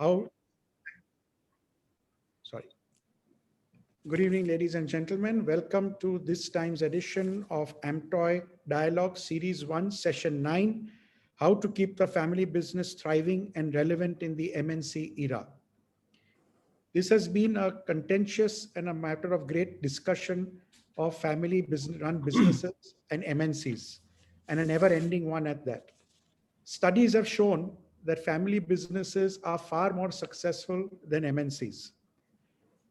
how, sorry. Good evening, ladies and gentlemen. Welcome to this time's edition of AMTOY Dialogue Series 1, Session 9, How to Keep the Family Business Thriving and Relevant in the MNC Era. This has been a contentious and a matter of great discussion of family run businesses and MNCs, and a never-ending one at that. Studies have shown that family businesses are far more successful than MNCs.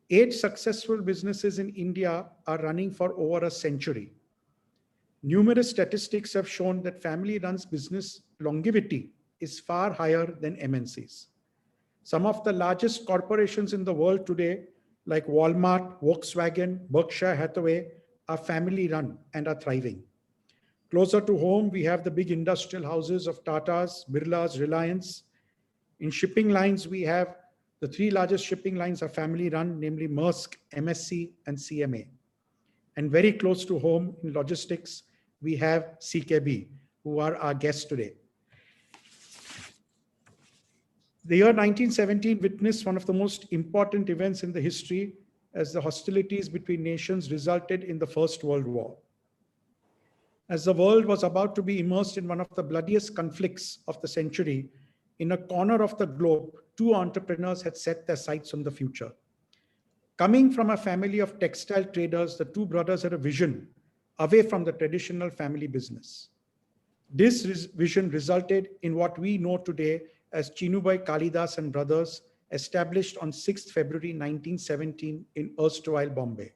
8 successful businesses in India are running for over a century. Numerous statistics have shown that family-run business longevity is far higher than MNCs. Some of the largest corporations in the world today, like Walmart, Volkswagen, Berkshire Hathaway, are family-run and are thriving. Closer to home, we have the big industrial houses of Tata's, Birla's, Reliance. In shipping lines, we have the 3 largest shipping lines are family-run, namely Maersk, MSC, and CMA. And very close to home in logistics, we have CKB, who are our guests today. The year 1917 witnessed one of the most important events in the history as the hostilities between nations resulted in the First World War. As the world was about to be immersed in one of the bloodiest conflicts of the century, in a corner of the globe, 2 entrepreneurs had set their sights on the future. Coming from a family of textile traders, the 2 brothers had a vision away from the traditional family business. This vision resulted in what we know today as Chinubai Kalidas and Brothers, established on 6th February 1917 in erstwhile Bombay.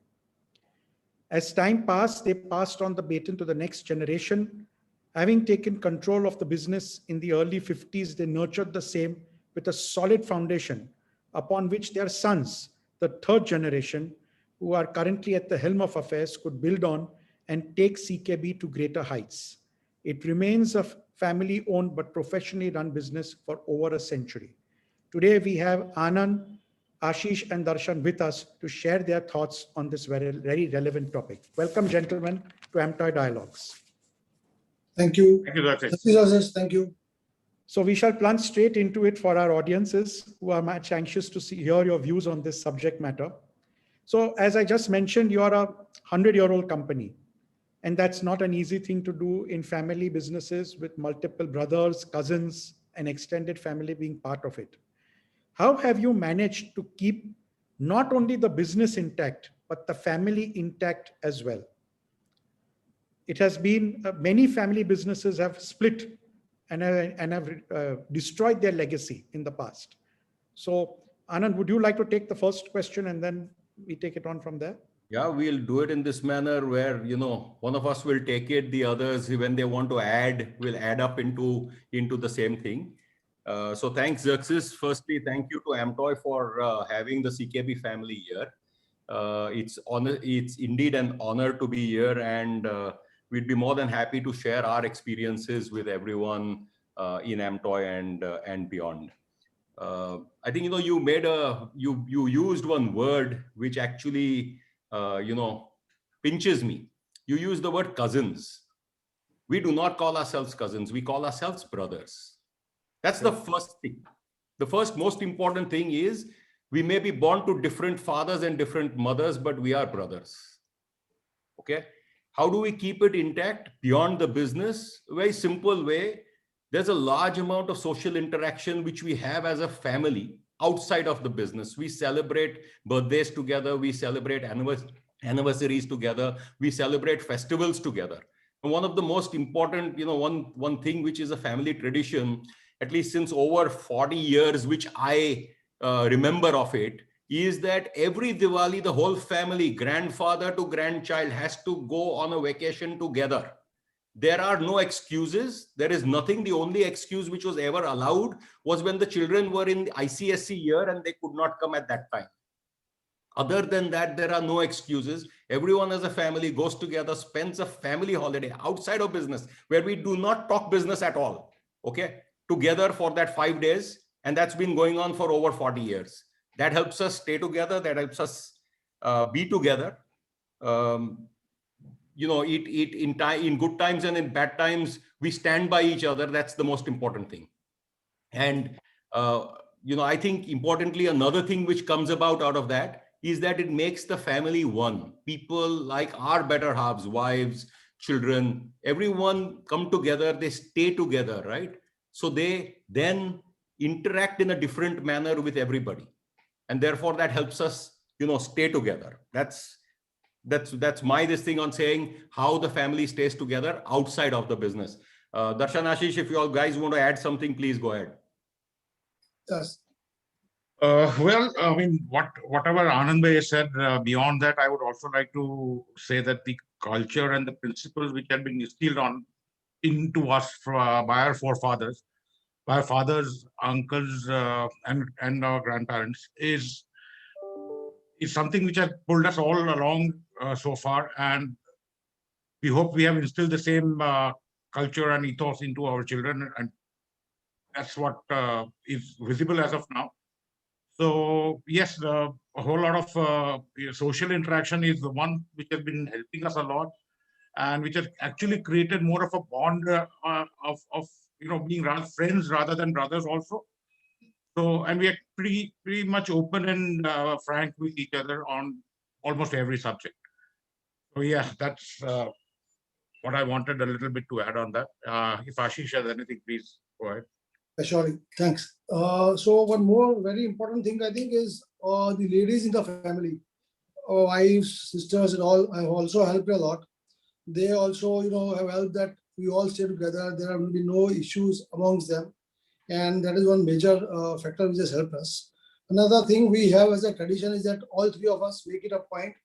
As time passed, they passed on the baton to the next generation. Having taken control of the business in the early 50s, they nurtured the same with a solid foundation upon which their sons, the 3rd generation, who are currently at the helm of affairs, could build on and take CKB to greater heights. It remains a family-owned but professionally run business for over a century. Today, we have Anand, Ashish, and Darshan with us to share their thoughts on this very relevant topic. Welcome, gentlemen, to AMTOY Dialogues. Thank you. Thank you, Rajesh. Thank you. So we shall plunge straight into it for our audiences who are much anxious to hear your views on this subject matter. So as I just mentioned, you are a 100-year-old company. And that's not an easy thing to do in family businesses with multiple brothers, cousins, and extended family being part of it. How have you managed to keep not only the business intact, but the family intact as well? It has been, many family businesses have split and have destroyed their legacy in the past. So Anand, would you like to take the first question and then we take it on from there? Yeah, we'll do it in this manner where, one of us will take it, the others, when they want to add, will add up into the same thing. So thanks, Xerxes. Firstly, thank you to AMTOY for having the CKB family here. It's indeed an honor to be here, and we'd be more than happy to share our experiences with everyone in AMTOY and beyond. I think, you used one word which actually, pinches me. You use the word cousins. We do not call ourselves cousins. We call ourselves brothers. That's the first thing. The first most important thing is we may be born to different fathers and different mothers, but we are brothers. Okay. How do we keep it intact beyond the business? A very simple way. There's a large amount of social interaction which we have as a family outside of the business. We celebrate birthdays together. We celebrate anniversaries together. We celebrate festivals together. And one of the most important, one thing which is a family tradition, at least since over 40 years, which I remember of it, is that every Diwali, the whole family, grandfather to grandchild, has to go on a vacation together. There are no excuses. There is nothing. The only excuse which was ever allowed was when the children were in the ICSE year and they could not come at that time. Other than that, there are no excuses. Everyone as a family goes together, spends a family holiday outside of business, where we do not talk business at all, okay, together for that 5 days. And that's been going on for over 40 years. That helps us stay together. That helps us be together. Eat in good times and in bad times, we stand by each other. That's the most important thing. And I think importantly, another thing which comes about out of that is that it makes the family one. People like our better halves, wives, children, everyone come together, they stay together, right? So they then interact in a different manner with everybody. And therefore that helps us, stay together. That's my this thing on saying how the family stays together outside of the business. Darshan, Ashish, if you all guys want to add something, please go ahead. Yes. Well, I mean, whatever Anand Bhai said, beyond that, I would also like to say that the culture and the principles which have been instilled into us by our forefathers, by our fathers, uncles, and our grandparents is something which has pulled us all along so far, and we hope we have instilled the same culture and ethos into our children, and that's what is visible as of now. So yes, a whole lot of social interaction is the one which has been helping us a lot, and which has actually created more of a bond of being friends rather than brothers also. So, and we are pretty much open and frank with each other on almost every subject. So yeah, that's what I wanted a little bit to add on that. If Ashish has anything, please go ahead. Surely. Thanks. So one more very important thing I think is the ladies in the family, wives, sisters, and all have also helped a lot. They also, have helped that we all stay together. There will be no issues amongst them, and that is one major factor which has helped us. Another thing we have as a tradition is that all three of us make it a point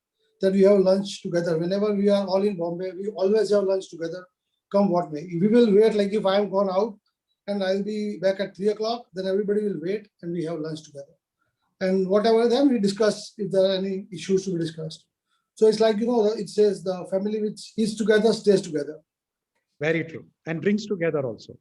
that we have lunch together. Whenever we are all in Bombay, we always have lunch together, come what may. We will wait, like if I am gone out and I'll be back at 3 o'clock, then everybody will wait and we have lunch together. And whatever then we discuss if there are any issues to be discussed. So it's like, it says the family which is together stays together. Very true. And brings together also.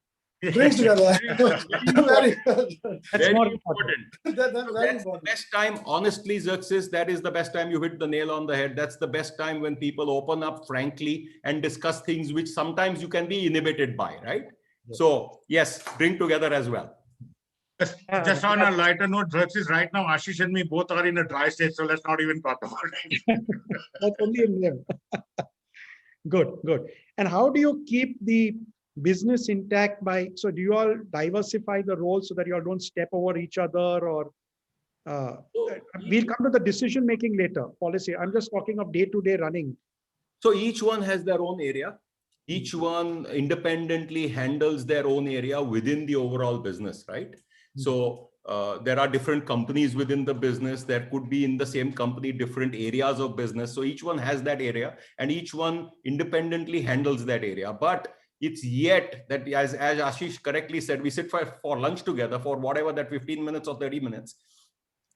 Brings together. Very, That's Very more important. that's very That's the important. best time, honestly, Xerxes, that is the best time you hit the nail on the head. That's the best time when people open up frankly and discuss things which sometimes you can be inhibited by, right? Yes. So yes, bring together as well. Just on a lighter note, Xerxes, right now, Ashish and me both are in a dry state, so let's not even talk about it. That's only in them. Good, good. And how do you keep the business intact so do you all diversify the roles so that you all don't step over each other, or we'll come to the decision making later, policy. I'm just talking of day-to-day running. So each one has their own area. Each one independently handles their own area within the overall business, right? So there are different companies within the business. There could be in the same company different areas of business. So each one has that area and each one independently handles that area. But it's yet that, as Ashish correctly said, we sit for lunch together for whatever that 15 minutes or 30 minutes.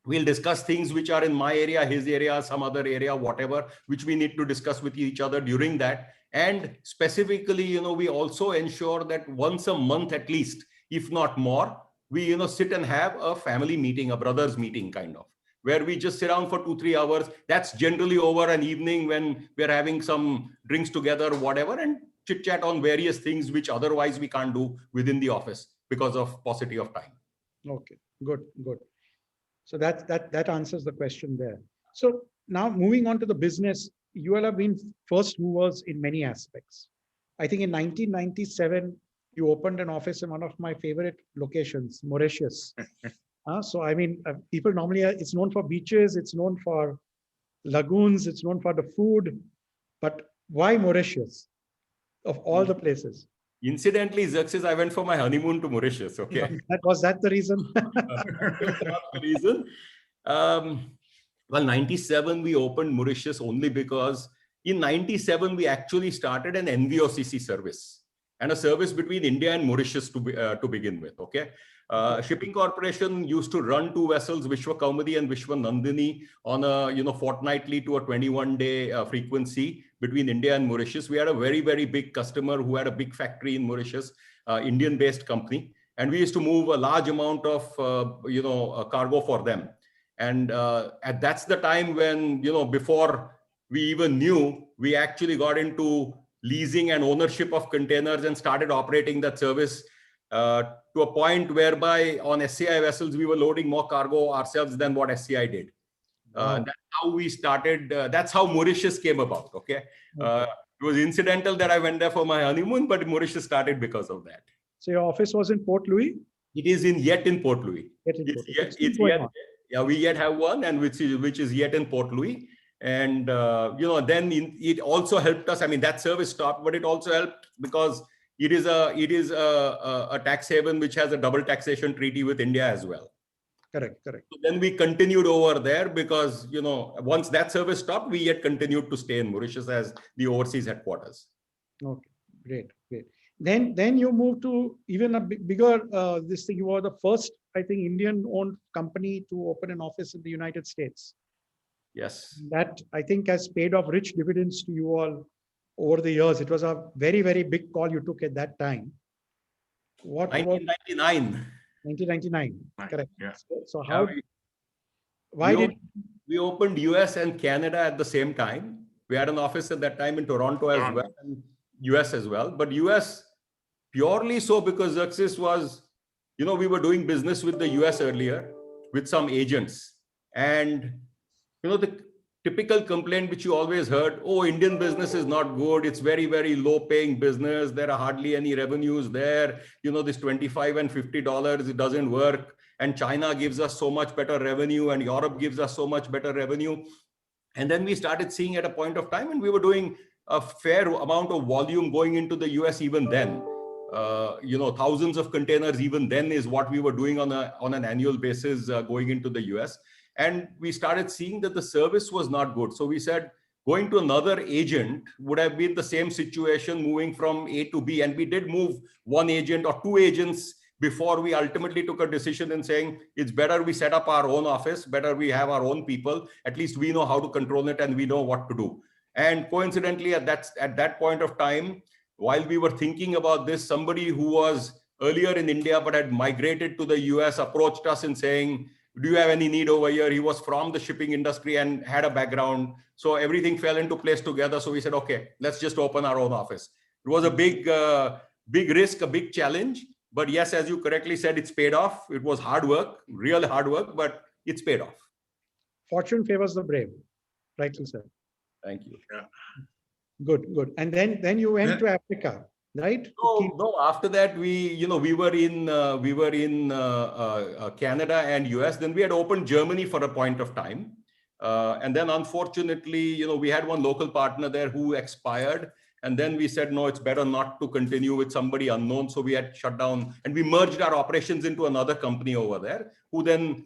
We'll discuss things which are in my area, his area, some other area, whatever, which we need to discuss with each other during that. And specifically, we also ensure that once a month at least, if not more, we, sit and have a family meeting, a brothers meeting kind of, where we just sit down for 2-3 hours. That's generally over an evening when we're having some drinks together, whatever, and chit chat on various things which otherwise we can't do within the office because of paucity of time. Okay, good, good. So that answers the question there. So now moving on to the business, you all have been first movers in many aspects. I think in 1997, you opened an office in one of my favorite locations, Mauritius. So I mean, people normally, it's known for beaches, it's known for lagoons, it's known for the food, but why Mauritius of all the places? Incidentally, Xerxes, I went for my honeymoon to Mauritius. Okay. Was that the reason? Not the reason. Well, 97, we opened Mauritius only because in 97, we actually started an NVOCC service and a service between India and Mauritius to begin with. Okay. Shipping Corporation used to run 2 vessels, Vishwa Kaumudi and Vishwa Nandini, on a fortnightly to a 21-day frequency between India and Mauritius. We had a very, very big customer who had a big factory in Mauritius, Indian-based company, and we used to move a large amount of cargo for them. And that's the time when before we even knew, we actually got into leasing and ownership of containers and started operating that service. to a point whereby on SCI vessels, we were loading more cargo ourselves than what SCI did. Wow. That's how we started. That's how Mauritius came about. Okay. It was incidental that I went there for my honeymoon, but Mauritius started because of that. So your office was in Port Louis? It is yet in Port Louis. It's yet, yeah, we yet have one, and which is yet in Port Louis. And then it also helped us. I mean, that service stopped, but it also helped because it is a tax haven which has a double taxation treaty with India as well. Correct. So then we continued over there because once that service stopped, we yet continued to stay in Mauritius as the overseas headquarters. Okay, great. Then you moved to even a bigger this thing. You were the first, I think, Indian-owned company to open an office in the United States. Yes. That I think has paid off rich dividends to you all over the years. It was a very, very big call you took at that time. What 1999. 1999, correct. Yeah. So how? Why did we opened US and Canada at the same time? We had an office at that time in Toronto as well, and US as well. But US purely so because Xerxes was, we were doing business with the US earlier with some agents, and the typical complaint which you always heard, oh, Indian business is not good. It's very, very low paying business. There are hardly any revenues there. This $25 and $50, it doesn't work. And China gives us so much better revenue and Europe gives us so much better revenue. And then we started seeing at a point of time, and we were doing a fair amount of volume going into the US even then. Thousands of containers even then is what we were doing on an annual basis going into the US. And we started seeing that the service was not good. So we said going to another agent would have been the same situation moving from A to B. And we did move one agent or two agents before we ultimately took a decision in saying it's better we set up our own office, better we have our own people. At least we know how to control it and we know what to do. And coincidentally, at that point of time, while we were thinking about this, somebody who was earlier in India but had migrated to the US approached us in saying, do you have any need over here? He was from the shipping industry and had a background. So everything fell into place together. So we said, okay, let's just open our own office. It was a big risk, a big challenge. But yes, as you correctly said, it's paid off. It was hard work, real hard work, but it's paid off. Fortune favors the brave, rightly said. Thank you. Yeah. Good. And then you went to Africa, right? No. After that, we were in Canada and US. Then we had opened Germany for a point of time, and then unfortunately, we had one local partner there who expired, and then we said no, it's better not to continue with somebody unknown. So we had shut down, and we merged our operations into another company over there, who then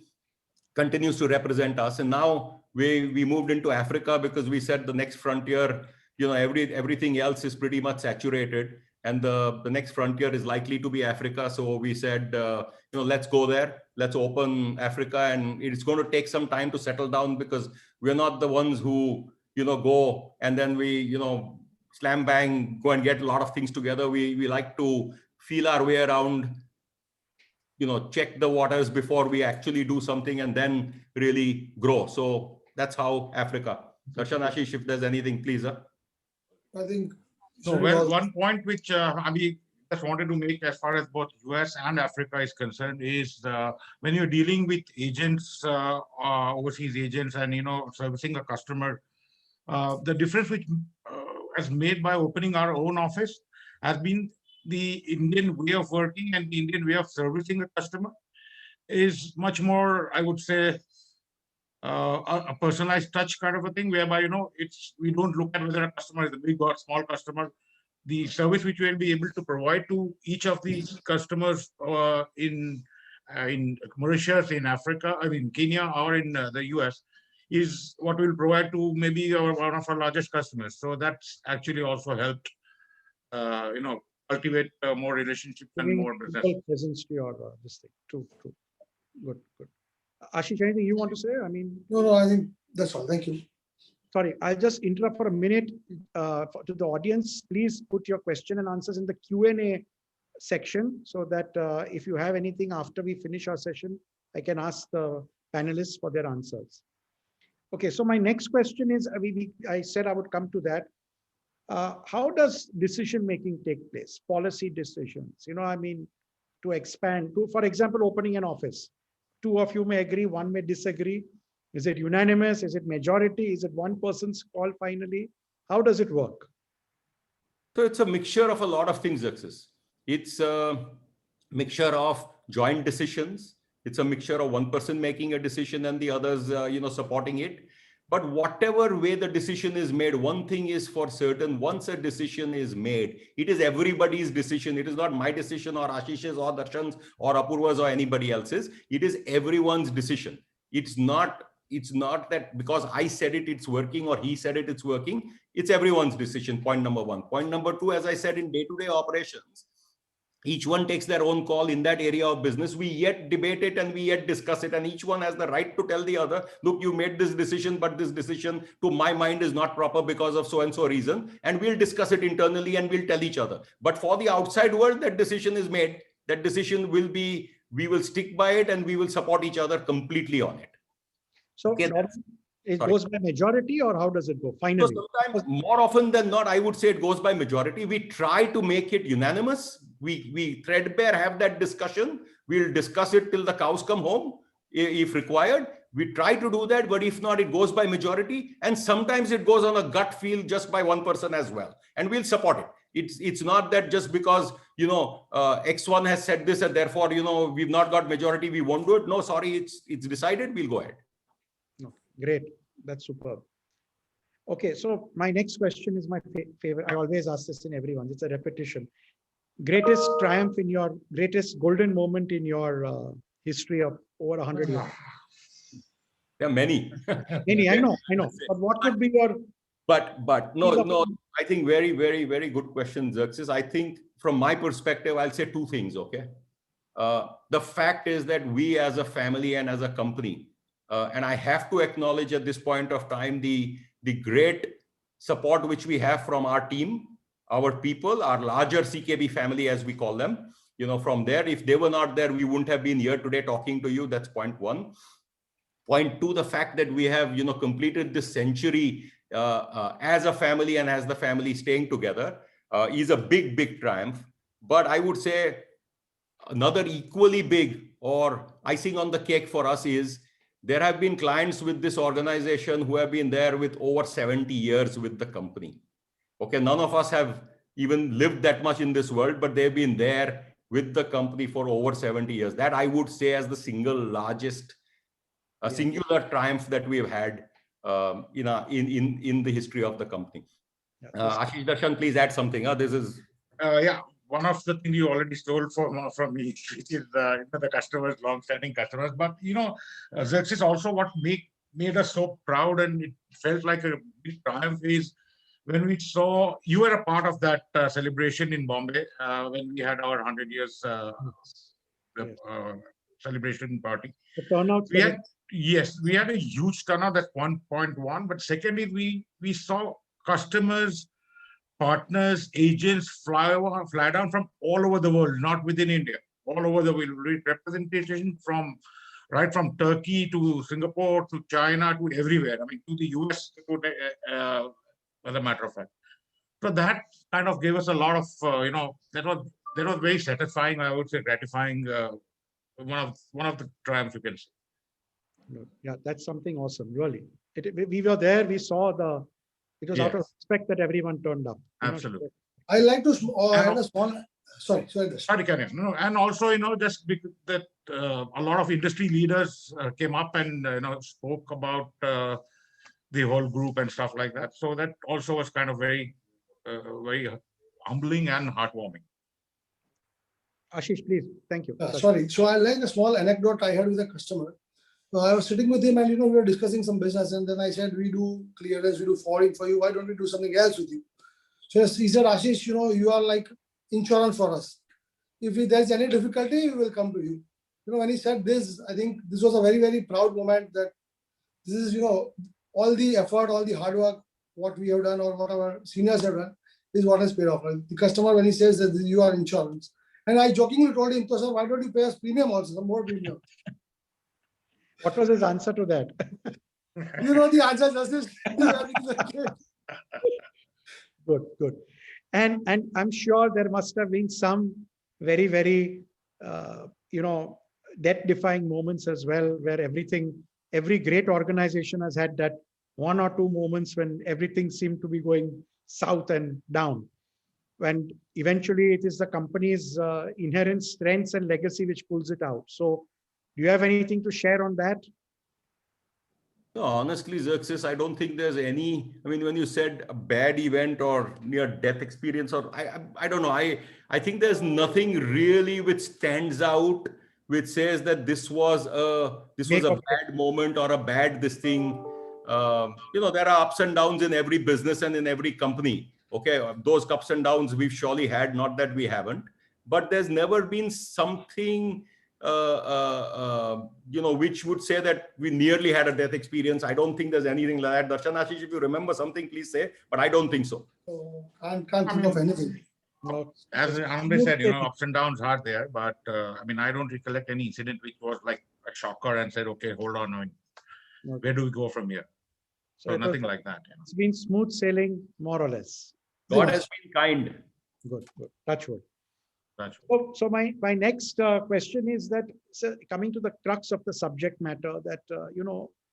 continues to represent us. And now we moved into Africa because we said the next frontier. Everything else is pretty much saturated, and the next frontier is likely to be Africa. So we said, let's go there. Let's open Africa, and it's going to take some time to settle down because we're not the ones who go and then we slam bang go and get a lot of things together. We like to feel our way around, check the waters before we actually do something and then really grow. So that's how Africa. Darshan, Ashish, if there's anything, please. I think. So, well, one point which I just wanted to make as far as both US and Africa is concerned is when you're dealing with agents, overseas agents, and servicing a customer, the difference which has made by opening our own office has been the Indian way of working and the Indian way of servicing the customer is much more, I would say, a personalized touch kind of a thing, whereby we don't look at whether a customer is a big or small customer. The service which we will be able to provide to each of these customers in Mauritius, in Africa, Kenya, or in the US, is what we'll provide to maybe one of our largest customers. So that's actually also helped, cultivate more relationships and more business. Presence to your this thing. True. Good. Ashish, anything you want to say? No, I think that's all. Thank you. Sorry, I'll just interrupt for a minute to the audience. Please put your question and answers in the Q&A section so that if you have anything after we finish our session, I can ask the panelists for their answers. Okay, so my next question is, I said I would come to that. How does decision making take place? Policy decisions. to expand to, for example, opening an office? Two of you may agree, one may disagree. Is it unanimous? Is it majority? Is it one person's call finally? How does it work? So it's a mixture of a lot of things, Axis. It's a mixture of joint decisions. It's a mixture of one person making a decision and the others, supporting it. But whatever way the decision is made, one thing is for certain: once a decision is made, it is everybody's decision. It is not my decision or Ashish's or Darshan's or Apurva's or anybody else's. It is everyone's decision. It's not that because I said it, it's working, or he said it, it's working. It's everyone's decision. Point number one. Point number two, as I said, in day-to-day operations, each one takes their own call in that area of business. We yet debate it and we yet discuss it. And each one has the right to tell the other, look, you made this decision, but this decision to my mind is not proper because of so-and-so reason. And we'll discuss it internally and we'll tell each other. But for the outside world, that decision is made. That decision will be, we will stick by it and we will support each other completely on it. So Okay, it sorry. goes by majority, or how does it go So finally? sometimes, more often than not, I would say it goes by majority. We try to make it unanimous. We threadbare have that discussion. We'll discuss it till the cows come home, if required. We try to do that, but if not, it goes by majority. And sometimes it goes on a gut feel just by one person as well. And we'll support it. It's not that just because, X1 has said this and therefore, we've not got majority, we won't do it. No, sorry, it's decided, we'll go ahead. No, great. That's superb. Okay, so my next question is my favorite. I always ask this in everyone. It's a repetition. Greatest triumph in your, greatest golden moment in your history of over 100 years? There are many. Many, I know. But what would be your... But no, I think very, very, very good question, Xerxes. I think from my perspective, I'll say two things, okay? The fact is that we as a family and as a company, and I have to acknowledge at this point of time, the great support which we have from our team, our people, our larger CKB family, as we call them, from there. If they were not there, we wouldn't have been here today talking to you. That's point one. Point two, the fact that we have, completed this century as a family and as the family staying together is a big, big triumph. But I would say another equally big or icing on the cake for us is there have been clients with this organization who have been there with over 70 years with the company. Okay, none of us have even lived that much in this world, but they've been there with the company for over 70 years. That I would say as the single largest, singular triumph that we have had in the history of the company. Ashish, Darshan, please add something. This is one of the things you already stole from me, which is the customers, long-standing customers. But Xerxes, also what made us so proud and it felt like a big triumph is when we saw you were a part of that celebration in Bombay when we had our 100 years celebration party. The turnout. We had a huge turnout. That's 1.1. But secondly, we saw customers, partners, agents fly down from all over the world, not within India, all over the world. Representation right from Turkey to Singapore to China to everywhere. I mean, to the US, as a matter of fact. So that kind of gave us a lot of, that was very satisfying. I would say gratifying. One of the triumphs you can say. Yeah, that's something awesome. Really, we were there. We saw it was out of respect that everyone turned up. Absolutely. I like to add a small. Sorry, Karen. No, and also, just because that a lot of industry leaders came up and spoke about the whole group and stuff like that. So that also was kind of very, very humbling and heartwarming. Ashish, please. Thank you. Sorry. So I like a small anecdote I had with a customer. So I was sitting with him and, we were discussing some business. And then I said, we do clearance, we do forwarding for you. Why don't we do something else with you? So he said, Ashish, you are like insurance for us. If there's any difficulty, we will come to you. When he said this, I think this was a very, very proud moment that this is, all the effort, all the hard work, what we have done or what our seniors have done is what has paid off. The customer, when he says that you are insurance. And I jokingly told him, so why don't you pay us premium also, some more premium? What was his answer to that? The answer just Good. And I'm sure there must have been some very, very death-defying moments as well, where every great organization has had that one or two moments when everything seemed to be going south and down. When eventually it is the company's inherent strengths and legacy which pulls it out. So, do you have anything to share on that? No, honestly, Xerxes, I don't think there's any. I mean, when you said a bad event or near death experience, or I don't know. I think there's nothing really which stands out, which says that this was a bad moment or a bad this thing. There are ups and downs in every business and in every company. Okay, those ups and downs we've surely had. Not that we haven't, but there's never been something which would say that we nearly had a death experience. I don't think there's anything like that. Darshan, Ashish, if you remember something, please say, but I don't think so. So can't think of anything. No. As Anand said, ups and downs are there, but I don't recollect any incident which was like a shocker and said, okay, hold on, where do we go from here? So nothing like that. It's been smooth sailing, more or less. God has been kind. Good. Touch wood. That's right. So my next question is that, so coming to the crux of the subject matter, that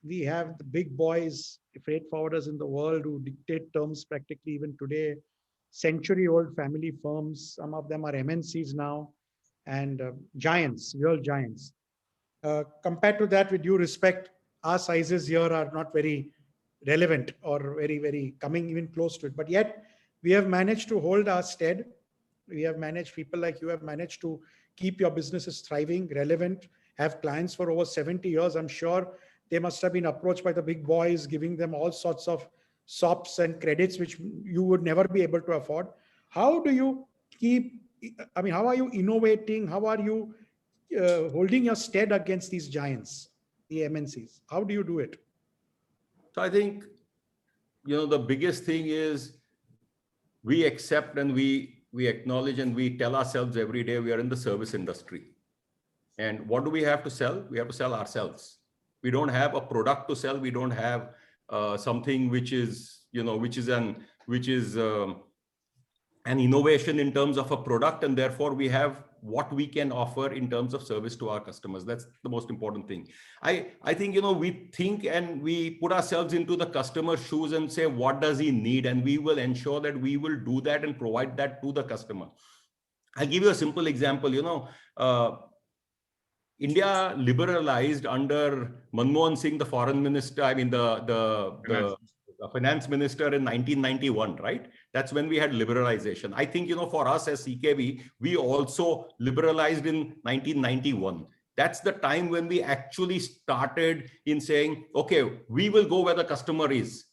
we have the big boys, freight forwarders in the world who dictate terms practically even today, century-old family firms. Some of them are MNCs now, and giants, real giants. Compared to that, with due respect, our sizes here are not very relevant or very, very coming even close to it. But yet, we have managed to hold our stead. We have managed, people like you have managed to keep your businesses thriving, relevant, have clients for over 70 years. I'm sure they must have been approached by the big boys, giving them all sorts of SOPs and credits, which you would never be able to afford. How do you how are you innovating? How are you holding your stead against these giants, the MNCs? How do you do it? So I think, the biggest thing is we accept and we acknowledge and we tell ourselves every day we are in the service industry. And what do we have to sell? We have to sell ourselves. We don't have a product to sell. We don't have something which is an innovation in terms of a product, and therefore we have what we can offer in terms of service to our customers. That's the most important thing. I think, we think and we put ourselves into the customer's shoes and say, what does he need? And we will ensure that we will do that and provide that to the customer. I'll give you a simple example. India liberalized under Manmohan Singh, the foreign minister, the finance minister in 1991, right? That's when we had liberalization. I think, for us as CKB, we also liberalized in 1991. That's the time when we actually started in saying, okay, we will go where the customer is.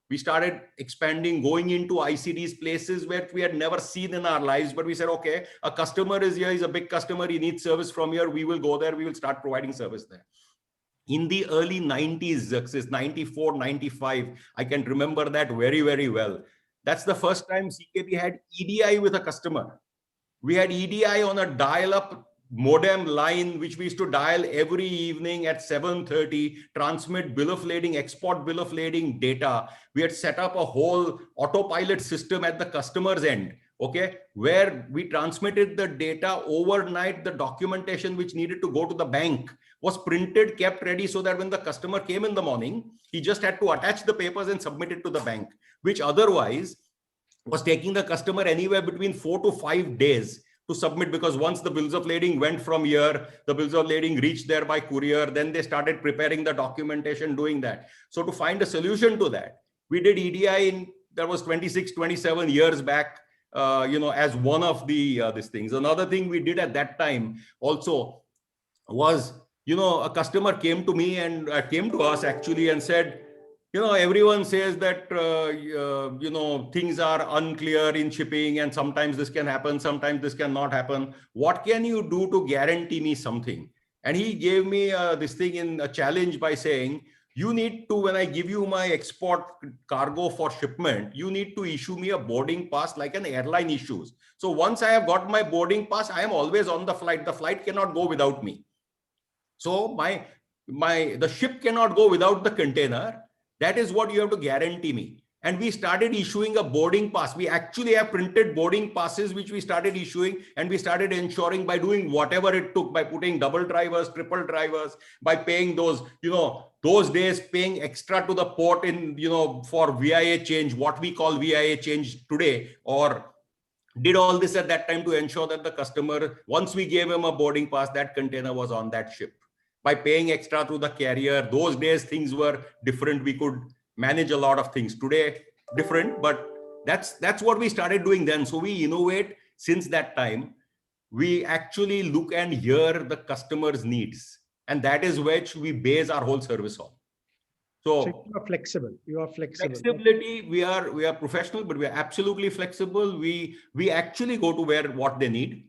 We started expanding, going into ICDs, places where we had never seen in our lives. But we said, okay, a customer is here, he's a big customer, he needs service from here. We will go there, we will start providing service there. In the early 90s, 94, 95, I can remember that very, very well. That's the first time CKB had EDI with a customer. We had EDI on a dial-up modem line, which we used to dial every evening at 7:30, transmit bill of lading, export bill of lading data. We had set up a whole autopilot system at the customer's end, okay, where we transmitted the data overnight. The documentation which needed to go to the bank was printed, kept ready, so that when the customer came in the morning, he just had to attach the papers and submit it to the bank, which otherwise was taking the customer anywhere between 4 to 5 days to submit, because once the bills of lading went from here, the bills of lading reached there by courier, then they started preparing the documentation, doing that. So to find a solution to that, we did EDI that was 26, 27 years back, as one of the these things. Another thing we did at that time also was, a customer came to me and came to us actually and said, everyone says that, things are unclear in shipping and sometimes this can happen, sometimes this cannot happen. What can you do to guarantee me something? And he gave me this thing in a challenge by saying, you need to, when I give you my export cargo for shipment, you need to issue me a boarding pass like an airline issues. So once I have got my boarding pass, I am always on the flight. The flight cannot go without me. So the ship cannot go without the container. That is what you have to guarantee me. and we started issuing a boarding pass. We actually have printed boarding passes, which we started issuing, and we started ensuring by doing whatever it took, by putting double drivers, triple drivers, by paying those, those days, paying extra to the port in, for VIA change, what we call VIA change today, or did all this at that time to ensure that the customer, once we gave him a boarding pass, that container was on that ship. By paying extra to the carrier, those days things were different. We could manage a lot of things. Today, different, but that's what we started doing then. So we innovate since that time. We actually look and hear the customer's needs, and that is which we base our whole service on. So you are flexible. You are flexible. Flexibility. We are professional, but we are absolutely flexible. We actually go to where what they need.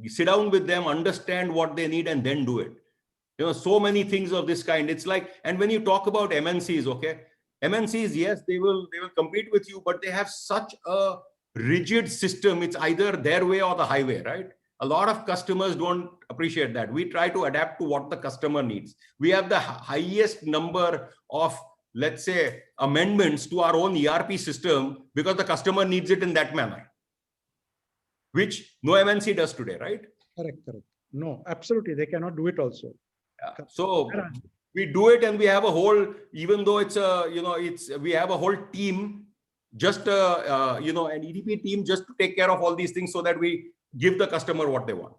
Sit down with them, understand what they need, and then do it. So many things of this kind. It's like, and when you talk about MNCs, okay, MNCs, yes, they will compete with you, but they have such a rigid system. It's either their way or the highway, right? A lot of customers don't appreciate that. We try to adapt to what the customer needs. We have the highest number of, let's say, amendments to our own ERP system because the customer needs it in that manner, which no MNC does today, right? Correct. No, absolutely. They cannot do it also. Yeah. So we do it, and we have a whole, even though it's we have a whole team, just an EDP team just to take care of all these things so that we give the customer what they want.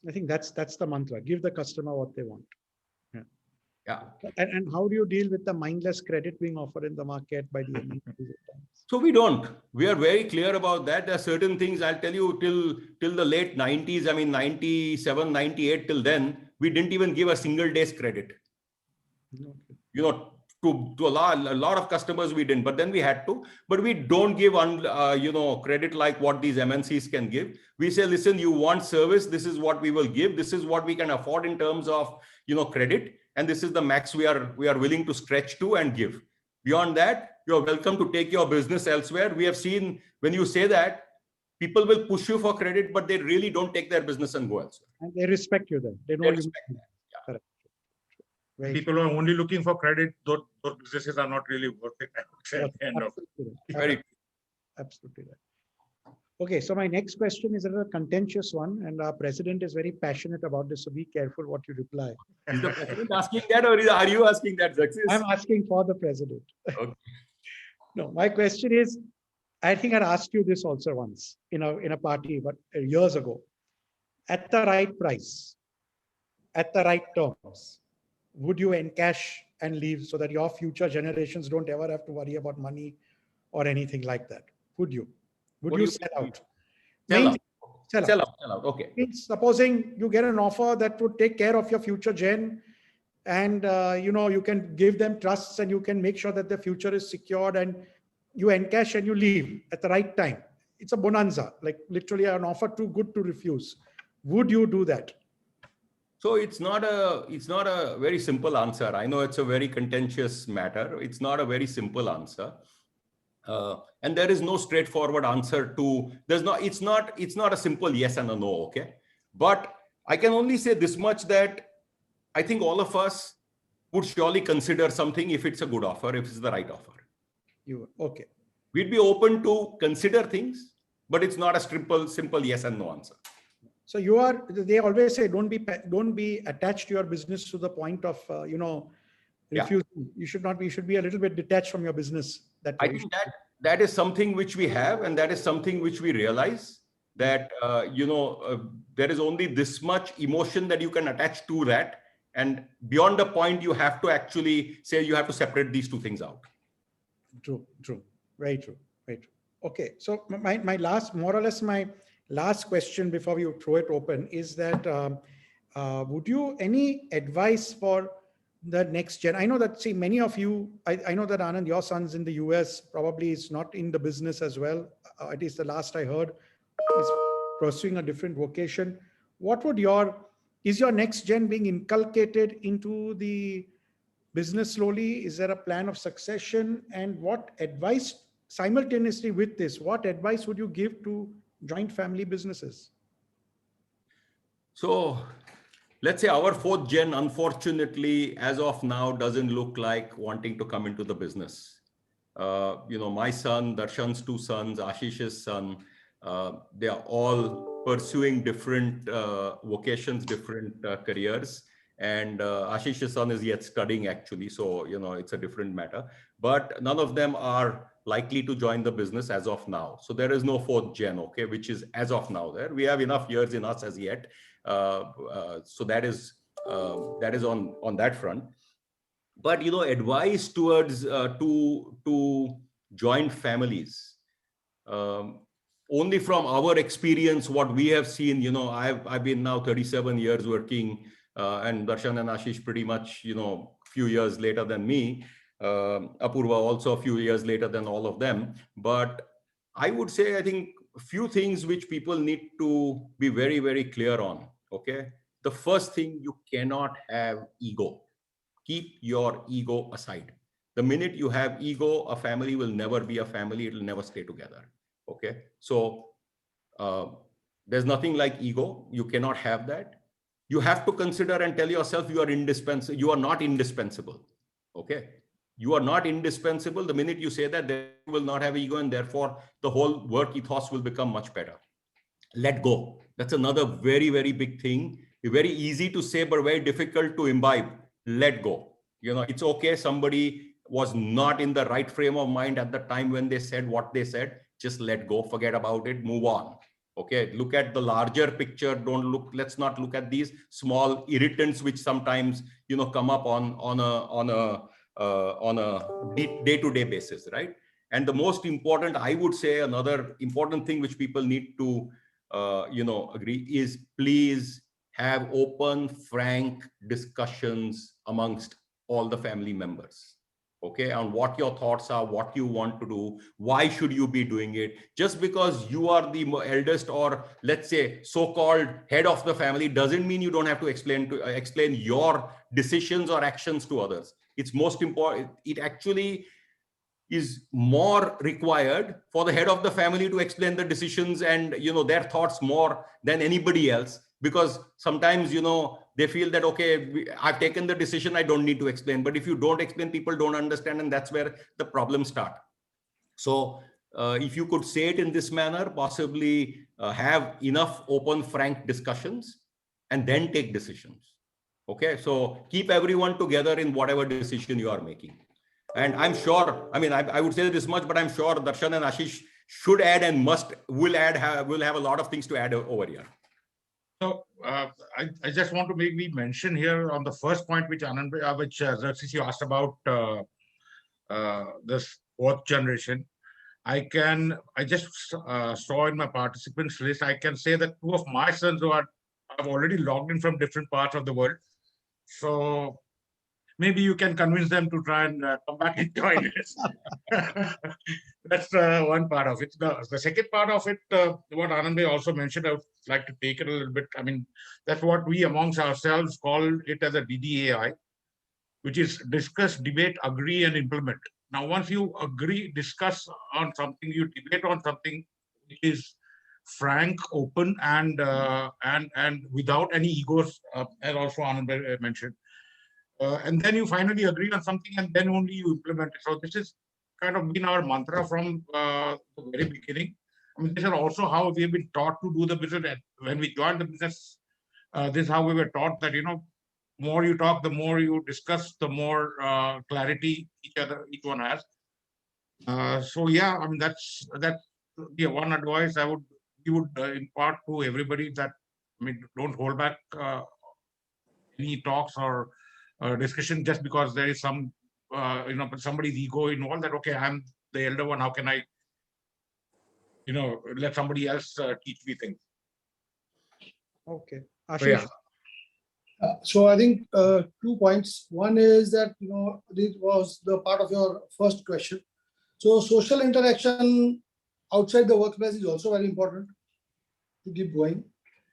I think that's the mantra. Give the customer what they want. Yeah. And how do you deal with the mindless credit being offered in the market by the MNCs? So we don't. We are very clear about that. There are certain things, I'll tell you, till the late 90s, I mean 97, 98, till then, we didn't even give a single day's credit. Okay. To a lot of customers we didn't, but then we had to. But we don't give credit like what these MNCs can give. We say, listen, you want service, this is what we will give. This is what we can afford in terms of credit, and this is the max we are willing to stretch to and give. Beyond that, you're welcome to take your business elsewhere. We have seen when you say that, people will push you for credit, but they really don't take their business and go elsewhere. And they respect you then. They respect that. Yeah. Correct. People who are only looking for credit, those businesses are not really worth it, I would say. Absolutely right. Okay, so my next question is a contentious one, and our president is very passionate about this, so be careful what you reply. Is the president asking that, or are you asking that, Success? I'm asking for the president. Okay. No, my question is, I think I'd asked you this also once in a party, but years ago. At the right price, at the right terms, would you encash and leave so that your future generations don't ever have to worry about money or anything like that? Would you? Would you sell out? Sell out. Okay. Supposing you get an offer that would take care of your future gen, and you can give them trusts, and you can make sure that the future is secured, and you encash and you leave at the right time. It's a bonanza, like literally an offer too good to refuse. Would you do that? So it's not a very simple answer. I know it's a very contentious matter. It's not a very simple answer. And there is no straightforward answer to, it's not a simple yes and a no, okay? But I can only say this much, that I think all of us would surely consider something if it's a good offer, if it's the right offer. Okay. We'd be open to consider things, but it's not a simple yes and no answer. So they always say, don't be attached to your business to the point of, refusing. Yeah. You should be a little bit detached from your business. I think that is something which we have, and that is something which we realize that, there is only this much emotion that you can attach to that. And beyond the point, you have to actually say, you have to separate these two things out. True. Very true. Okay. So my last question before we throw it open is that, would you, any advice for the next gen? I know that, many of you, I know that Anand, your son's in the US, probably is not in the business as well. At least the last I heard, is pursuing a different vocation. Is your next gen being inculcated into the business slowly? Is there a plan of succession? And what advice, simultaneously with this, what advice would you give to joint family businesses? So let's say our fourth gen, unfortunately, as of now, doesn't look like wanting to come into the business. My son, Darshan's two sons, Ashish's son, they are all pursuing different vocations, different careers. And Ashish's son is yet studying actually. So, it's a different matter. But none of them are likely to join the business as of now. So there is no fourth gen, okay, which is as of now there. We have enough years in us as yet. So that is on that front. But advice towards to joint families, only from our experience, what we have seen, I've been now 37 years working, and Darshan and Ashish pretty much, few years later than me. Apurva also a few years later than all of them. But I would say, I think a few things which people need to be very, very clear on. Okay. The first thing, you cannot have ego. Keep your ego aside. The minute you have ego, a family will never be a family. It will never stay together. Okay. So there's nothing like ego. You cannot have that. You have to consider and tell yourself you are indispensable. You are not indispensable. Okay. You are not indispensable. The minute you say that, they will not have ego, and therefore the whole work ethos will become much better. Let go. That's another very, very big thing. Very easy to say, but very difficult to imbibe. Let go. It's okay. Somebody was not in the right frame of mind at the time when they said what they said. Just let go, forget about it, move on. Okay. Look at the larger picture. Let's not look at these small irritants, which sometimes, come up on a day-to-day basis, right? And the most important, I would say, another important thing which people need to, agree is, please have open, frank discussions amongst all the family members. Okay, on what your thoughts are, what you want to do, why should you be doing it. Just because you are the eldest, or let's say so-called head of the family, doesn't mean you don't have to explain your decisions or actions to others. It's most important. It actually is more required for the head of the family to explain the decisions and their thoughts more than anybody else, because sometimes they feel that, okay, I've taken the decision, I don't need to explain. But if you don't explain, people don't understand, and that's where the problems start. So if you could say it in this manner, possibly have enough open, frank discussions, and then take decisions. Okay, so keep everyone together in whatever decision you are making. And I'm sure, I would say this much, but I'm sure Darshan and Ashish should add and will have a lot of things to add over here. So I just want to maybe mention here on the first point, which Xerxes, you asked about this fourth generation. I just saw in my participants list, I can say that two of my sons have already logged in from different parts of the world. So maybe you can convince them to try and come back and join us. That's one part of it. The second part of it, what Anand also mentioned, I would like to take it a little bit. That's what we amongst ourselves call it as a DDAI, which is discuss, debate, agree, and implement. Now, once you agree, discuss on something, you debate on something which is frank, open, and without any egos, as also Anand mentioned. And then you finally agree on something, and then only you implement it. So this is kind of been our mantra from the very beginning. This is also how we've been taught to do the business. When we joined the business, this is how we were taught that, more you talk, the more you discuss, the more clarity each one has. So yeah, that's one advice we would impart to everybody, that don't hold back any talks or discussion just because there is some somebody's ego involved, that okay, I'm the elder one, how can I let somebody else teach me things. Okay. So, yeah. So I think 2 points. One is that, this was the part of your first question. So social interaction outside the workplace is also very important to keep going.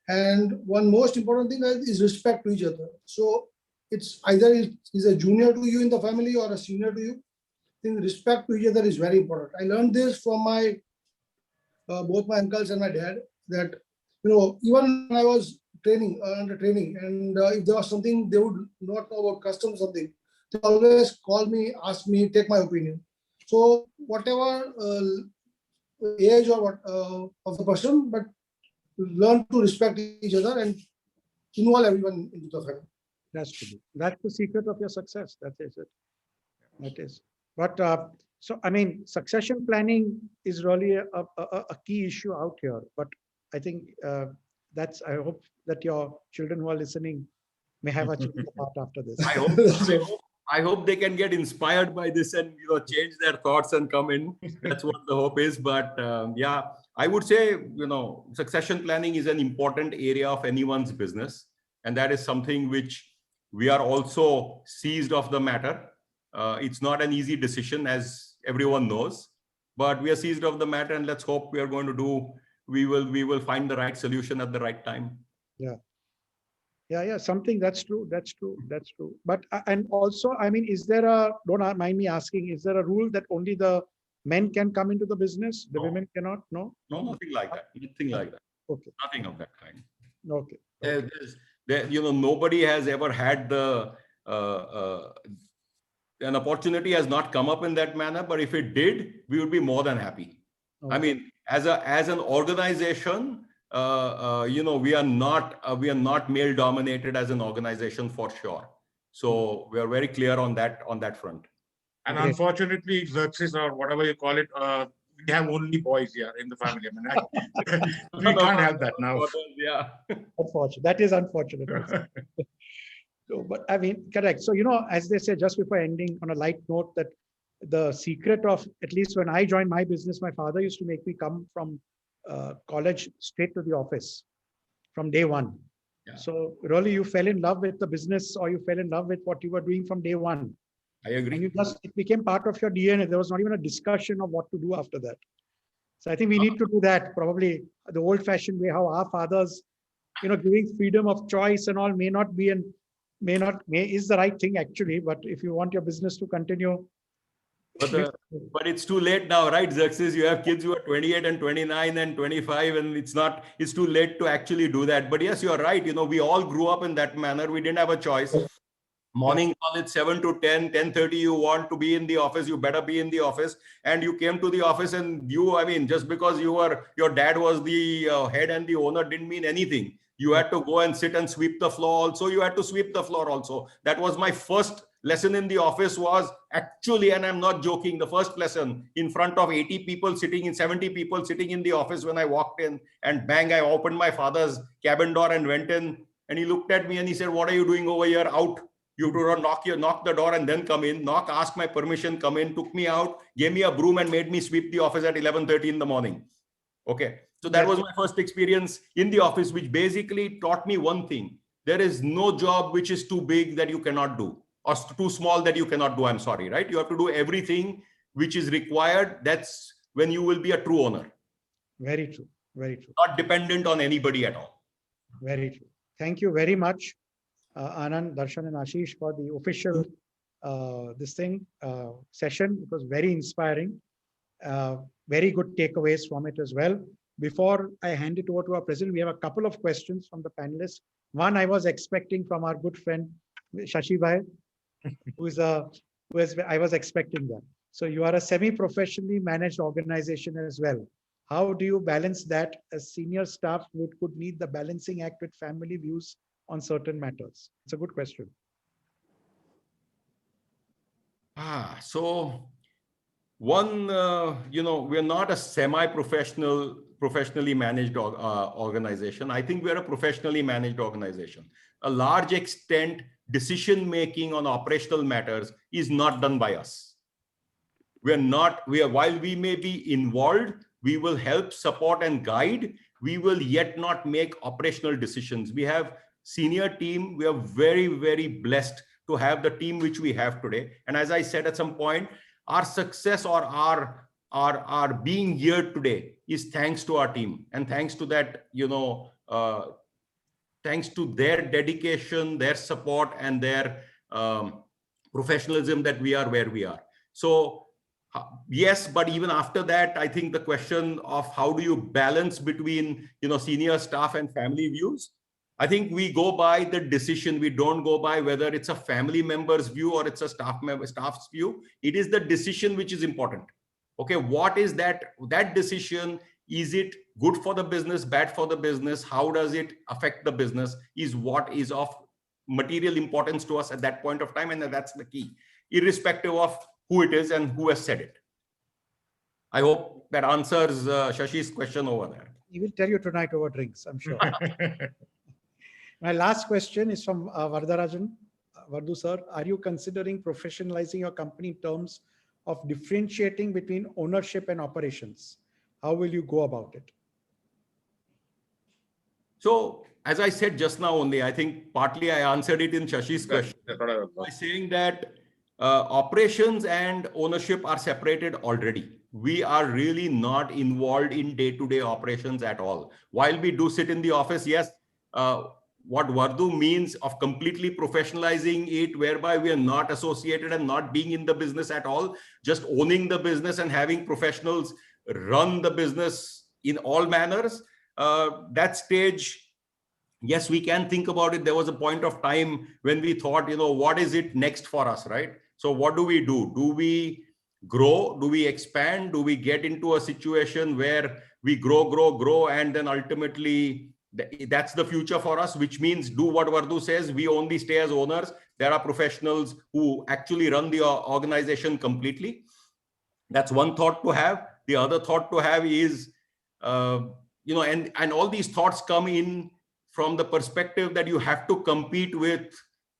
And one most important thing is respect to each other. So it's either is a junior to you in the family or a senior to you. I think respect to each other is very important. I learned this from my both my uncles and my dad, that even when I was under training, and if there was something they would not know about custom something, they always call me, ask me, take my opinion. So whatever age or what of the person, but learn to respect each other and involve everyone into the family. That's to be. That's the secret of your success. That is it. That is. But so, I mean, succession planning is really a key issue out here. But I think I hope that your children who are listening may have a change of heart after this. I hope they can get inspired by this and change their thoughts and come in. That's what the hope is. But yeah, I would say succession planning is an important area of anyone's business, and that is something which we are also seized of the matter. It's not an easy decision, as everyone knows, but we are seized of the matter, and let's hope we will find the right solution at the right time. Yeah, something that's true. But and also, I mean, is there don't mind me asking, is there a rule that only the men can come into the business? The women cannot? No? No, nothing like that. Nothing like that. Okay. Nothing of that kind. Okay. Nobody has ever had an opportunity has not come up in that manner, but if it did, we would be more than happy. Okay. I mean, as an organization, we are not male dominated as an organization for sure. So we are very clear on that front. And Great. unfortunately, Xerxes or whatever you call it, we have only boys here in the family. I mean, we can't have that now. Yeah. Unfortunate. That is unfortunate. So, but I mean, correct. So, as they say, just before ending on a light note, that the secret of, at least when I joined my business, my father used to make me come from college straight to the office from day one. Yeah. So really you fell in love with the business, or you fell in love with what you were doing from day one. I agree. And it became part of your DNA. There was not even a discussion of what to do after that. So I think we need to do that, probably the old fashioned way, how our fathers, giving freedom of choice and all is the right thing actually. But if you want your business to continue. But it's too late now, right, Xerxes? You have kids who are 28 and 29 and 25, and it's too late to actually do that. But yes, you're right. We all grew up in that manner. We didn't have a choice. Morning call, it's 7 to 10, 10:30. You want to be in the office, you better be in the office. And you came to the office, and just because your dad was the head and the owner didn't mean anything. You had to go and sit and sweep the floor also. You had to sweep the floor also. That was my first lesson in the office, was actually, and I'm not joking, the first lesson in front of 70 people sitting in the office. When I walked in, and bang, I opened my father's cabin door and went in, and he looked at me and he said, "What are you doing over here? Out. You have to knock the door and then come in. Ask my permission, come in." Took me out, gave me a broom and made me sweep the office at 11:30 in the morning. Okay. So that was my first experience in the office, which basically taught me one thing. There is no job which is too big that you cannot do, or too small that you cannot do. I'm sorry, right? You have to do everything which is required. That's when you will be a true owner. Very true. Very true. Not dependent on anybody at all. Very true. Thank you very much, Anand, Darshan, and Ashish, for the official session. It was very inspiring. Very good takeaways from it as well. Before I hand it over to our president, we have a couple of questions from the panelists. One I was expecting from our good friend Shashi Bhai, I was expecting that. So you are a semi-professionally managed organization as well. How do you balance that as senior staff could need the balancing act with family views on certain matters? It's a good question. So one, we're not a professionally managed organization. I think we're a professionally managed organization. A large extent, decision-making on operational matters is not done by us. While we may be involved, we will help, support, and guide. We will yet not make operational decisions. We have senior team. We are very, very blessed to have the team which we have today. And as I said at some point, our success or our being here today is thanks to our team, and thanks to that, thanks to their dedication, their support, and their professionalism, that we are where we are. So yes, but even after that, I think the question of how do you balance between senior staff and family views, I think we go by the decision. We don't go by whether it's a family member's view or it's a staff's view. It is the decision which is important. Okay, what is that decision? Is it good for the business, bad for the business? How does it affect the business? Is what is of material importance to us at that point of time, and that's the key, irrespective of who it is and who has said it. I hope that answers Shashi's question over there. He will tell you tonight over drinks, I'm sure. My last question is from Vardarajan. Vardu sir, are you considering professionalizing your company in terms of differentiating between ownership and operations? How will you go about it? So, as I said just now only, I think partly I answered it in Shashi's question by saying that operations and ownership are separated already. We are really not involved in day-to-day operations at all. While we do sit in the office, yes, what Vardu means of completely professionalizing it, whereby we are not associated and not being in the business at all, just owning the business and having professionals run the business in all manners, that stage, yes, we can think about it. There was a point of time when we thought, what is it next for us, right? So what do we do? Do we grow? Do we expand? Do we get into a situation where we grow, and then ultimately that's the future for us, which means do what Vardu says. We only stay as owners. There are professionals who actually run the organization completely. That's one thought to have. The other thought to have is, and all these thoughts come in from the perspective that you have to compete with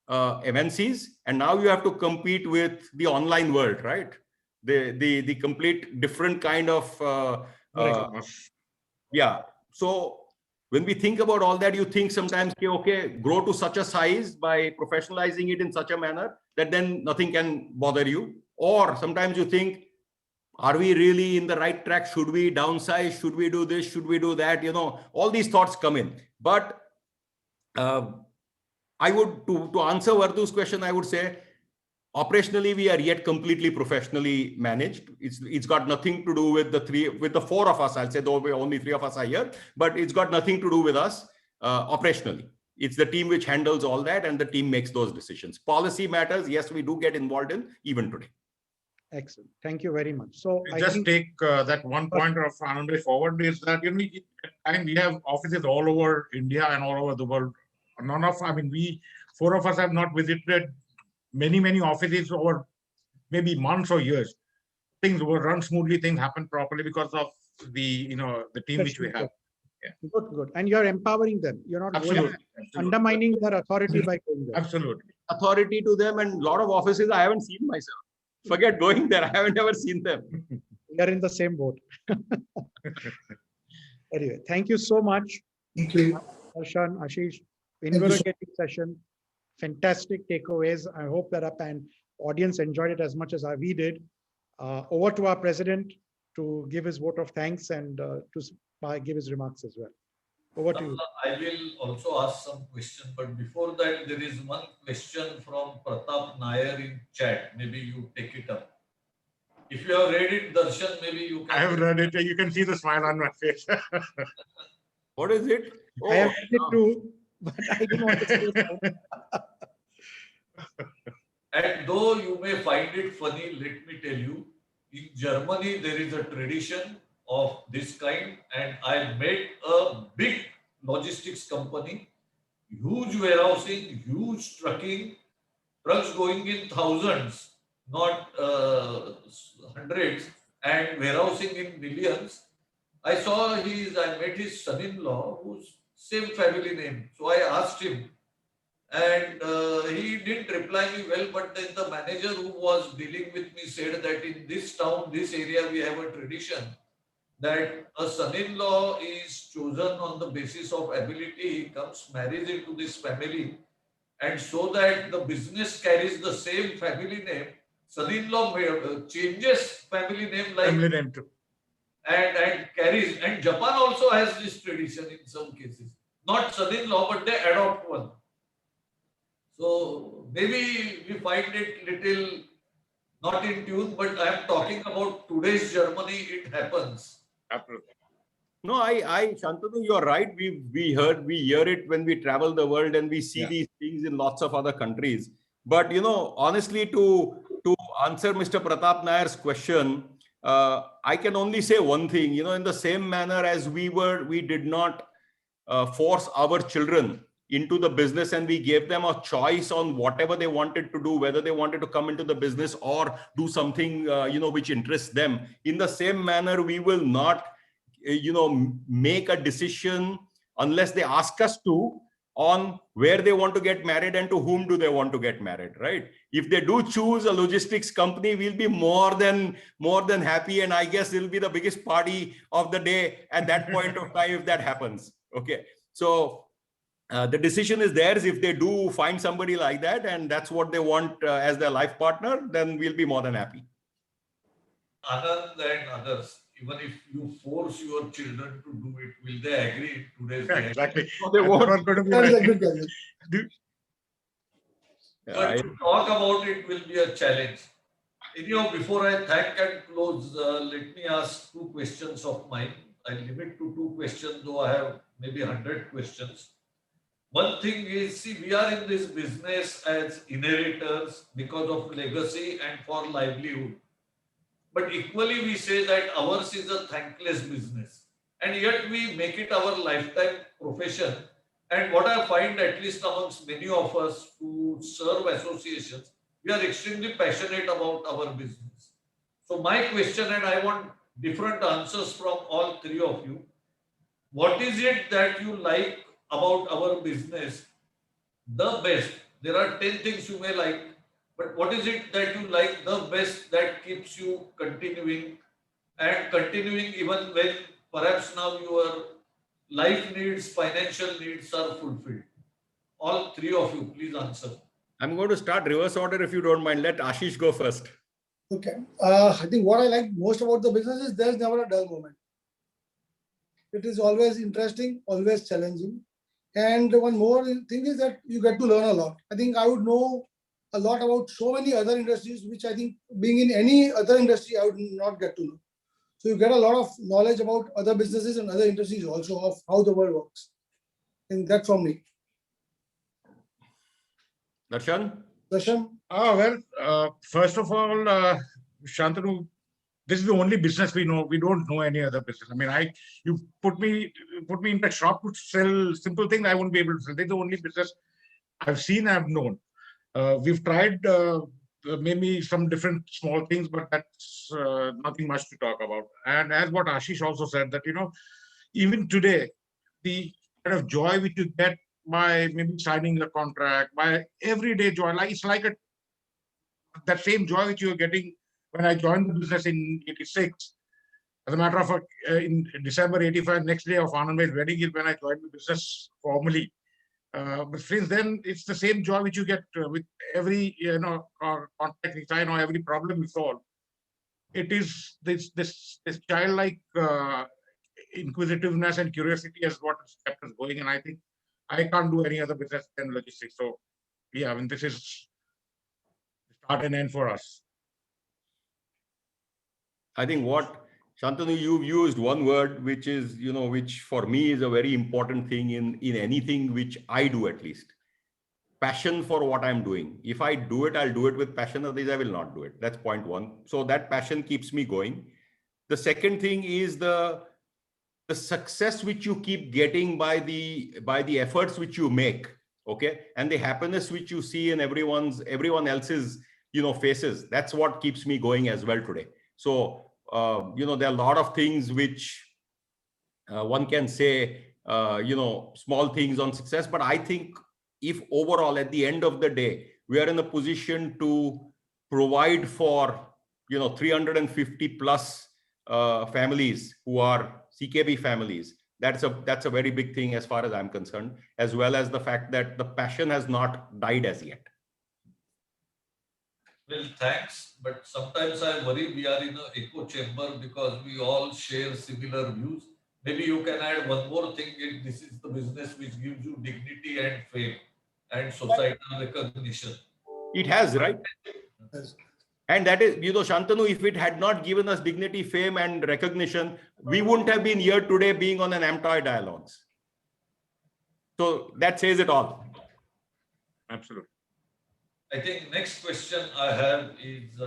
MNCs, and now you have to compete with the online world, right? The complete different kind of yeah. So when we think about all that, you think sometimes, okay, grow to such a size by professionalizing it in such a manner that then nothing can bother you. Or sometimes you think, are we really in the right track? Should we downsize? Should we do this? Should we do that? All these thoughts come in. But I would, to answer Vardu's question, I would say, operationally, we are yet completely professionally managed. It's got nothing to do with the four of us. I'll say, though only three of us are here, but it's got nothing to do with us operationally. It's the team which handles all that, and the team makes those decisions. Policy matters, yes, we do get involved in even today. Excellent. Thank you very much. So take that one point of Anand forward is that we have offices all over India and all over the world. Four of us have not visited many offices over maybe months or years. Things will run smoothly, things happen properly because of the team which we have. Yeah. Good. And you're empowering them. You're not absolutely. Undermining their authority by going there. Absolutely. Authority to them, and a lot of offices I haven't seen myself. Forget going there. I haven't ever seen them. We are in the same boat. Anyway, thank you so much. Thank you. Darshan, Ashish, invigorating session. Fantastic takeaways. I hope that our audience enjoyed it as much as we did. Over to our president to give his vote of thanks and to give his remarks as well. Over to you. I will also ask some questions, but before that, there is one question from Pratap Nair in chat. Maybe you take it up. If you have read it, Darshan, maybe you can. I have read it. You can see the smile on my face. What is it? Oh, I have read it too, but I didn't want to say so. And though you may find it funny, let me tell you, in Germany, there is a tradition of this kind, and I met a big logistics company, huge warehousing, huge trucking, trucks going in thousands, not hundreds, and warehousing in millions. I met his son-in-law, who's same family name. So I asked him, and he didn't reply me well, but then the manager who was dealing with me said that in this town, this area, we have a tradition that a son-in-law is chosen on the basis of ability. He comes, marries into this family, and so that the business carries the same family name, son-in-law changes family name like family name too. And carries. And Japan also has this tradition in some cases. Not son-in-law, but they adopt one. So maybe we find it little not in tune, but I am talking about today's Germany, it happens. Absolutely. No, Shantanu, you're right. We hear it when we travel the world and we see Yeah. these things in lots of other countries. But honestly, to answer Mr. Pratap Nair's question, I can only say one thing. In the same manner as we did not force our children into the business, and we gave them a choice on whatever they wanted to do, whether they wanted to come into the business or do something which interests them. In the same manner, we will not make a decision unless they ask us to, on where they want to get married and to whom do they want to get married, right? If they do choose a logistics company, we'll be more than happy, and I guess it'll be the biggest party of the day at that point of time if that happens. Okay, so the decision is theirs. If they do find somebody like that and that's what they want as their life partner, then we'll be more than happy. Anand and others, even if you force your children to do it, will they agree in today's day? Exactly. No, they That's won't. not going to be That is a right. good question. But to talk about it will be a challenge. Anyhow, before I thank and close, let me ask two questions of mine. I limit to two questions, though I have maybe 100 questions. One thing is, see, we are in this business as inheritors because of legacy and for livelihood. But equally, we say that ours is a thankless business. And yet we make it our lifetime profession. And what I find, at least amongst many of us who serve associations, we are extremely passionate about our business. So my question, and I want different answers from all three of you. What is it that you like about our business the best? There are 10 things you may like, but what is it that you like the best that keeps you continuing and continuing even when perhaps now your life needs, financial needs are fulfilled? All three of you, please answer. I'm going to start reverse order if you don't mind. Let Ashish go first. Okay. I think what I like most about the business is there's never a dull moment. It is always interesting, always challenging. And one more thing is that you get to learn a lot. I think I would know a lot about so many other industries, which I think being in any other industry, I would not get to know. So you get a lot of knowledge about other businesses and other industries also of how the world works. And that's from me. Darshan? Darshan? First of all, Shantanu, this is the only business we know. We don't know any other business. I mean, you put me in the shop to sell simple things, I won't be able to sell. This is the only business I've seen, I've known. We've tried maybe some different small things, but that's nothing much to talk about. And as what Ashish also said, that even today, the kind of joy which you get by maybe signing a contract, by everyday joy, like it's like that same joy which you were getting when I joined the business in '86. As a matter of fact, in December '85, next day of Anand Bhai's wedding is when I joined the business formally. But since then, it's the same joy which you get with every contact we sign or every problem we solve. It is this childlike inquisitiveness and curiosity is what has kept us going. And I think I can't do any other business than logistics. So yeah, I mean, this is start and end for us. I think Shantanu, you've used one word, which is, which for me is a very important thing in anything which I do, at least. Passion for what I'm doing. If I do it, I'll do it with passion. Otherwise, I will not do it. That's point one. So that passion keeps me going. The second thing is the success which you keep getting by the efforts which you make. Okay. And the happiness which you see in everyone else's, faces. That's what keeps me going as well today. So, there are a lot of things which one can say, small things on success. But I think if overall, at the end of the day, we are in a position to provide for, 350 plus families who are CKB families, that's a very big thing as far as I'm concerned, as well as the fact that the passion has not died as yet. Well, thanks. But sometimes I worry we are in an echo chamber because we all share similar views. Maybe you can add one more thing. This is the business which gives you dignity and fame and societal recognition. It has, right? Yes. And that is, Shantanu, if it had not given us dignity, fame, and recognition, we wouldn't have been here today being on an AMTOY Dialogues. So that says it all. Absolutely. I think next question I have is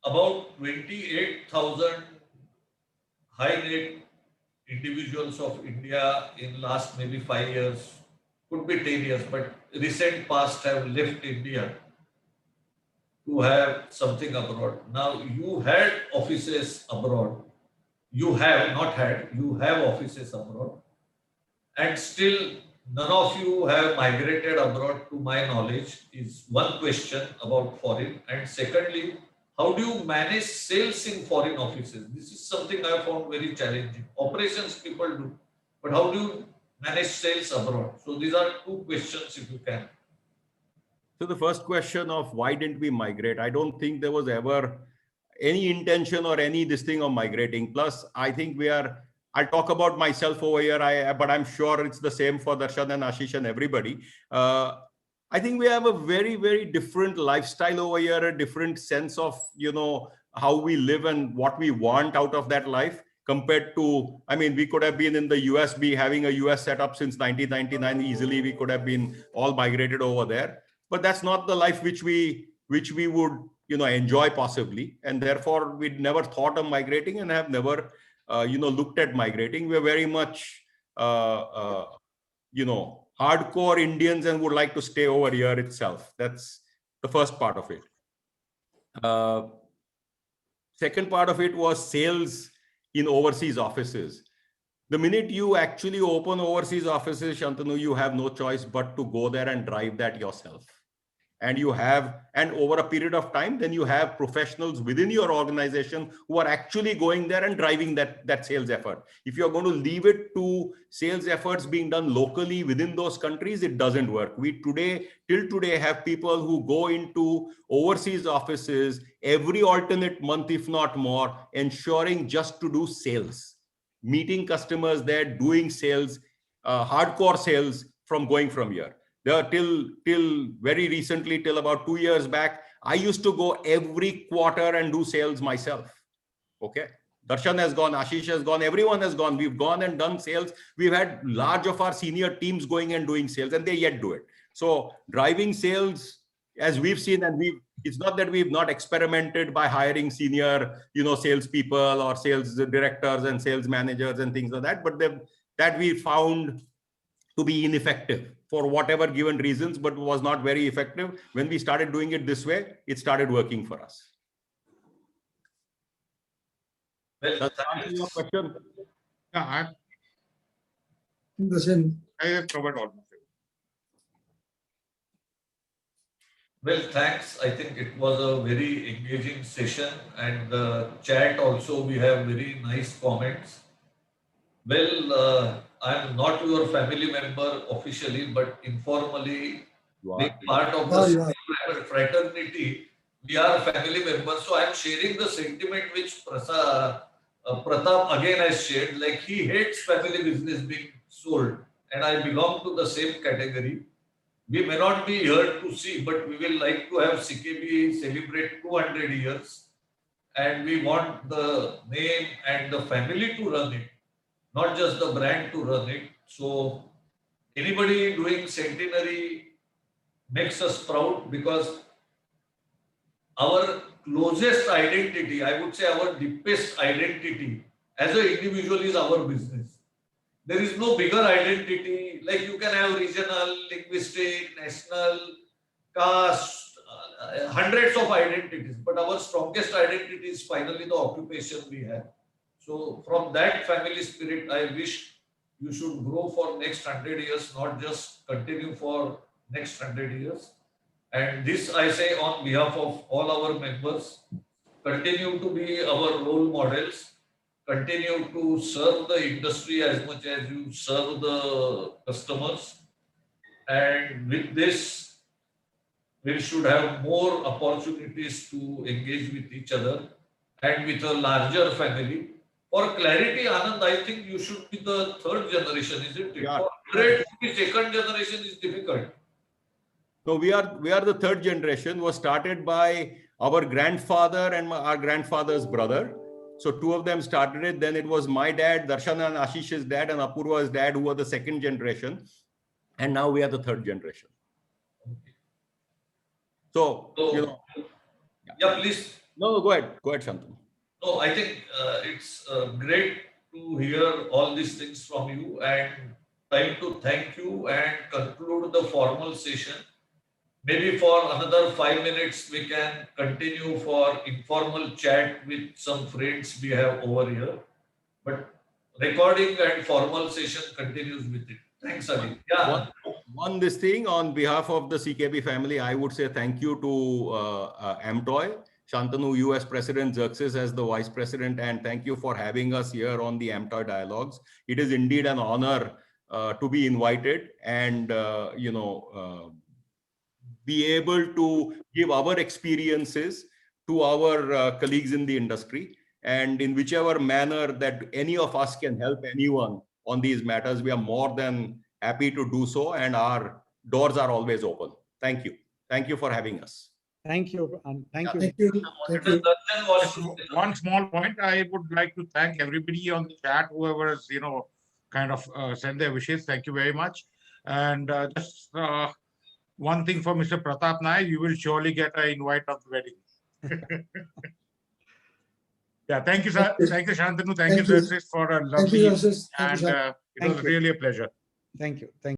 about 28,000 high net individuals of India in last maybe 5 years, could be 10 years, but recent past have left India to have something abroad. Now you had offices abroad. You have not had, you have offices abroad. And still none of you have migrated abroad to my knowledge is one question about foreign. And secondly, how do you manage sales in foreign offices? This is something I found very challenging. Operations people do, but how do you manage sales abroad? So these are two questions if you can. So the first question of why didn't we migrate? I don't think there was ever any intention or any this thing of migrating. Plus, I think I'll talk about myself over here, but I'm sure it's the same for Darshan and Ashish and everybody. I think we have a very, very different lifestyle over here, a different sense of, how we live and what we want out of that life compared to, we could have been in the US, having a US setup since 1999 easily. We could have been all migrated over there, but that's not the life which we would, enjoy possibly. And therefore we'd never thought of migrating and have never, looked at migrating. We're very much, hardcore Indians and would like to stay over here itself. That's the first part of it. Second part of it was sales in overseas offices. The minute you actually open overseas offices, Shantanu, you have no choice but to go there and drive that yourself. And over a period of time, then you have professionals within your organization who are actually going there and driving that sales effort. If you're going to leave it to sales efforts being done locally within those countries, it doesn't work. We till today have people who go into overseas offices every alternate month, if not more, ensuring just to do sales, meeting customers there, doing sales, hardcore sales from here. Till very recently, till about 2 years back, I used to go every quarter and do sales myself. Okay. Darshan has gone, Ashish has gone, everyone has gone. We've gone and done sales. We've had large of our senior teams going and doing sales, and they yet do it. So driving sales, as we've seen, and it's not that we've not experimented by hiring senior, salespeople or sales directors and sales managers and things like that, but that we found to be ineffective for whatever given reasons, but was not very effective. When we started doing it this way, it started working for us. Well, Does that answer your question? Yeah, The same. I have covered almost everything. Well, thanks. I think it was a very engaging session, and the chat also, we have very nice comments. Well, I'm not your family member officially, but informally, being part of the fraternity, we are family members. So I'm sharing the sentiment which Pratap again has shared. Like, he hates family business being sold, and I belong to the same category. We may not be here to see, but we will like to have CKB celebrate 200 years, and we want the name and the family to run it, not just the brand to run it. So anybody doing centenary makes us proud, because our closest identity, I would say our deepest identity as an individual, is our business. There is no bigger identity. Like, you can have regional, linguistic, national, caste, hundreds of identities, but our strongest identity is finally the occupation we have. So from that family spirit, I wish you should grow for next 100 years, not just continue for next 100 years. And this I say on behalf of all our members. Continue to be our role models. Continue to serve the industry as much as you serve the customers. And with this, we should have more opportunities to engage with each other and with a larger family. For clarity, Anand, I think you should be the third generation, isn't it? Yeah. For 100 to be second generation is difficult. No, we are the third generation. Was started by our grandfather and our grandfather's brother. So two of them started it. Then it was my dad, Darshan and Ashish's dad, and Apurva's dad, who were the second generation. And now we are the third generation. So, So, yeah, please. no, go ahead, Shantanu. No, I think it's great to hear all these things from you, and time to thank you and conclude the formal session. Maybe for another 5 minutes, we can continue for informal chat with some friends we have over here. But recording and formal session continues with it. Thanks, Adi. Yeah. One this thing on behalf of the CKB family, I would say thank you to Amtoy, Shantanu, US President, Xerxes as the Vice President, and thank you for having us here on the Amtoy Dialogues. It is indeed an honor to be invited and, be able to give our experiences to our colleagues in the industry. And in whichever manner that any of us can help anyone on these matters, we are more than happy to do so. And our doors are always open. Thank you. Thank you for having us. Thank you. And thank you. Thank you. Thank you. Darshan was Just one small point. I would like to thank everybody on the chat, whoever has, kind of sent their wishes. Thank you very much. And just one thing for Mr. Pratap Naik, you will surely get an invite of the wedding. Yeah, thank you, sir. Thank you, Shantanu. Thank you, Thank you. Xerxes, for a Thank you, lovely, Joseph. Thank you, and sir. it was Thank you. really a pleasure. Thank you. Thank you.